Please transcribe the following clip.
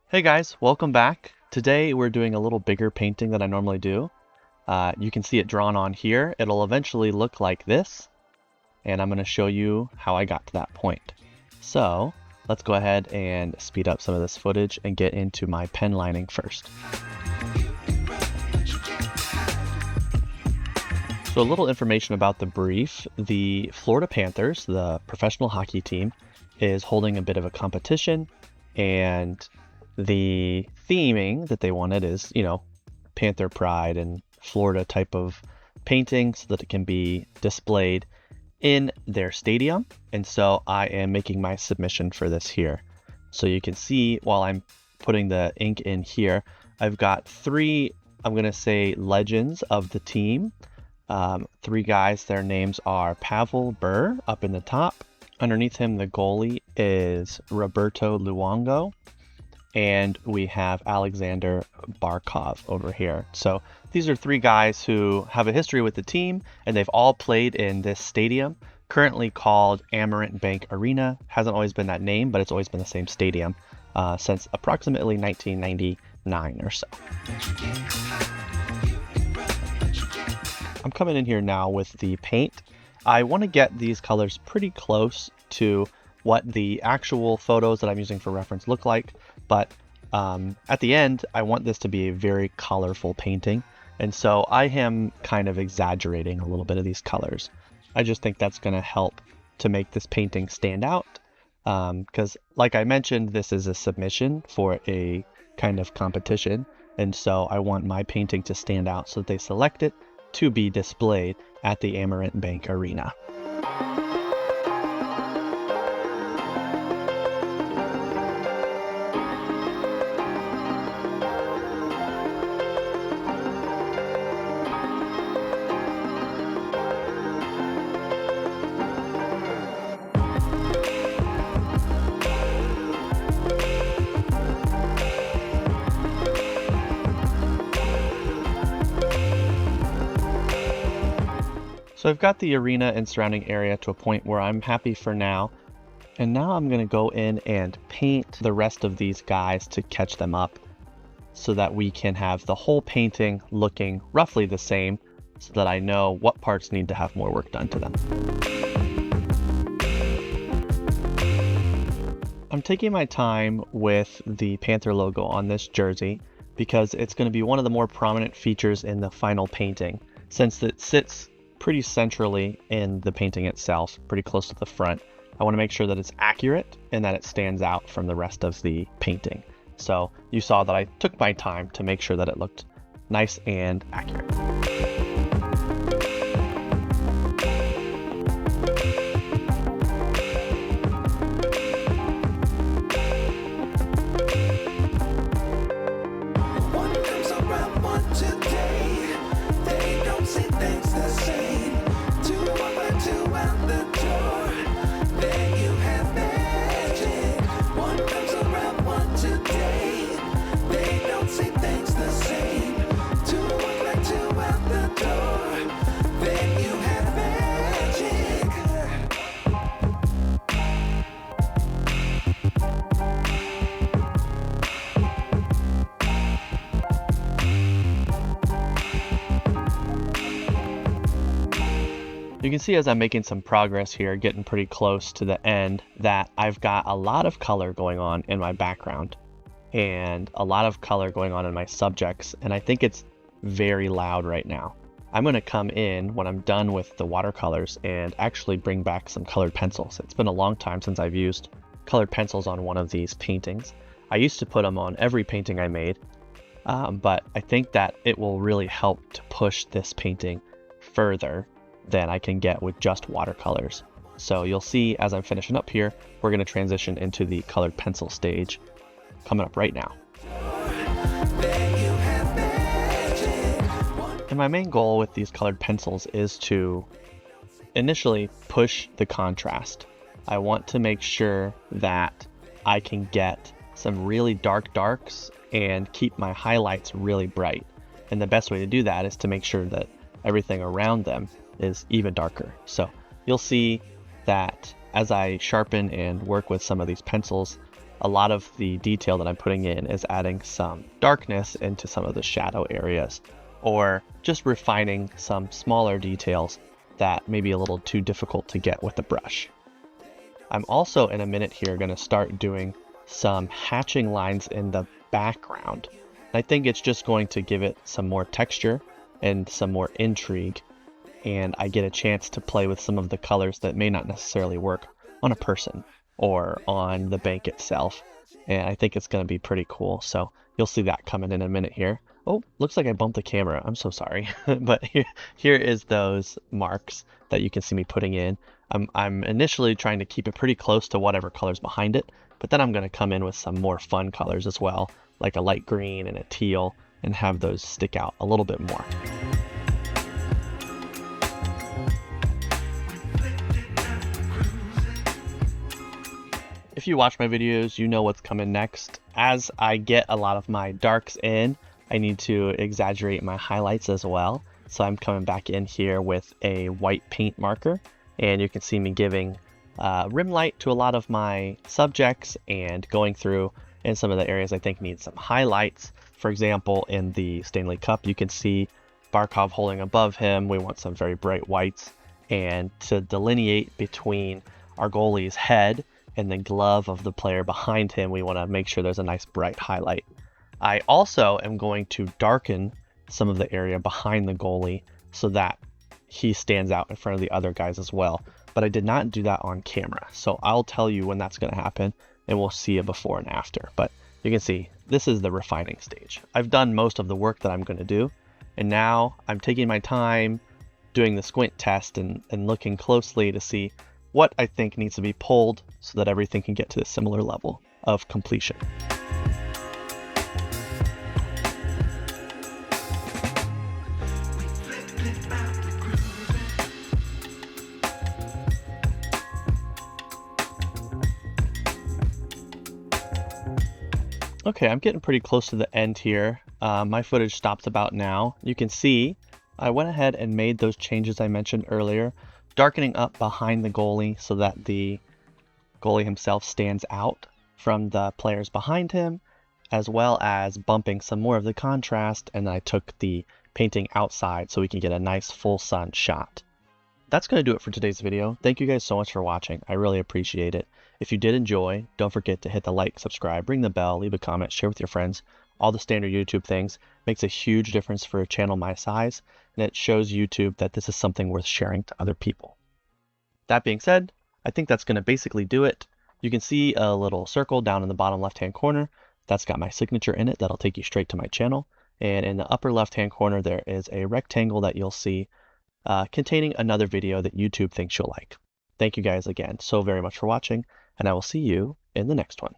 Hey guys, welcome back. Today we're doing a little bigger painting than I normally do. You can see it drawn on here. It'll eventually look like this, and I'm going to show you how I got to that point. So let's go ahead and speed up some of this footage and get into my pen lining first. So a little information about the brief. The Florida Panthers, the professional hockey team, is holding a bit of a competition, and the theming that they wanted is, Panther pride and Florida type of painting so that it can be displayed in their stadium. And so I am making my submission for this here. So you can see while I'm putting the ink in here, I've got three, I'm going to say, legends of the team. Three guys, their names are Pavel Bure up in the top. Underneath him, the goalie is Roberto Luongo. And we have Alexander Barkov over here. So these are three guys who have a history with the team, and they've all played in this stadium, currently called Amerant Bank Arena. Hasn't always been that name, but it's always been the same stadium since approximately 1999 or so. I'm coming in here now with the paint. I want to get these colors pretty close to what the actual photos that I'm using for reference look like, but at the end I want this to be a very colorful painting, and so I am kind of exaggerating a little bit of these colors. I just think that's going to help to make this painting stand out, because like I mentioned, this is a submission for a kind of competition, and so I want my painting to stand out so that they select it to be displayed at the Amerant Bank Arena. So I've got the arena and surrounding area to a point where I'm happy for now. And now I'm going to go in and paint the rest of these guys to catch them up so that we can have the whole painting looking roughly the same so that I know what parts need to have more work done to them. I'm taking my time with the Panther logo on this jersey because it's going to be one of the more prominent features in the final painting, since it sits pretty centrally in the painting itself, pretty close to the front. I want to make sure that it's accurate and that it stands out from the rest of the painting. So you saw that I took my time to make sure that it looked nice and accurate. You can see as I'm making some progress here, getting pretty close to the end, that I've got a lot of color going on in my background and a lot of color going on in my subjects, and I think it's very loud right now. I'm going to come in when I'm done with the watercolors and actually bring back some colored pencils. It's been a long time since I've used colored pencils on one of these paintings. I used to put them on every painting I made, but I think that it will really help to push this painting further than I can get with just watercolors. So you'll see as I'm finishing up here, we're going to transition into the colored pencil stage coming up right now. And my main goal with these colored pencils is to initially push the contrast. I want to make sure that I can get some really dark darks and keep my highlights really bright. And the best way to do that is to make sure that everything around them is even darker. So you'll see that as I sharpen and work with some of these pencils, a lot of the detail that I'm putting in is adding some darkness into some of the shadow areas, or just refining some smaller details that may be a little too difficult to get with the brush. I'm also in a minute here going to start doing some hatching lines in the background. I think it's just going to give it some more texture and some more intrigue, and I get a chance to play with some of the colors that may not necessarily work on a person or on the bank itself. And I think it's going to be pretty cool. So you'll see that coming in a minute here. Oh, looks like I bumped the camera. I'm so sorry. But here is those marks that you can see me putting in. I'm initially trying to keep it pretty close to whatever color's behind it, but then I'm going to come in with some more fun colors as well, like a light green and a teal, and have those stick out a little bit more. If you watch my videos, you know what's coming next. As I get a lot of my darks in, I need to exaggerate my highlights as well. So I'm coming back in here with a white paint marker, and you can see me giving rim light to a lot of my subjects and going through in some of the areas I think need some highlights. For example, in the Stanley Cup, you can see Barkov holding above him. We want some very bright whites, and to delineate between our goalie's head and the glove of the player behind him, we want to make sure there's a nice bright highlight. I also am going to darken some of the area behind the goalie so that he stands out in front of the other guys as well. But I did not do that on camera, so I'll tell you when that's going to happen, and we'll see a before and after. But you can see this is the refining stage. I've done most of the work that I'm going to do, and now I'm taking my time doing the squint test and looking closely to see what I think needs to be pulled so that everything can get to a similar level of completion. Okay, I'm getting pretty close to the end here. My footage stops about now. You can see I went ahead and made those changes I mentioned earlier, darkening up behind the goalie so that the goalie himself stands out from the players behind him, as well as bumping some more of the contrast, and I took the painting outside so we can get a nice full sun shot. That's going to do it for today's video. Thank you guys so much for watching. I really appreciate it. If you did enjoy, don't forget to hit the like, subscribe, ring the bell, leave a comment, share with your friends. All the standard YouTube things makes a huge difference for a channel my size, and it shows YouTube that this is something worth sharing to other people. That being said, I think that's going to basically do it. You can see a little circle down in the bottom left-hand corner. That's got my signature in it. That'll take you straight to my channel. And in the upper left-hand corner, there is a rectangle that you'll see containing another video that YouTube thinks you'll like. Thank you guys again so very much for watching, and I will see you in the next one.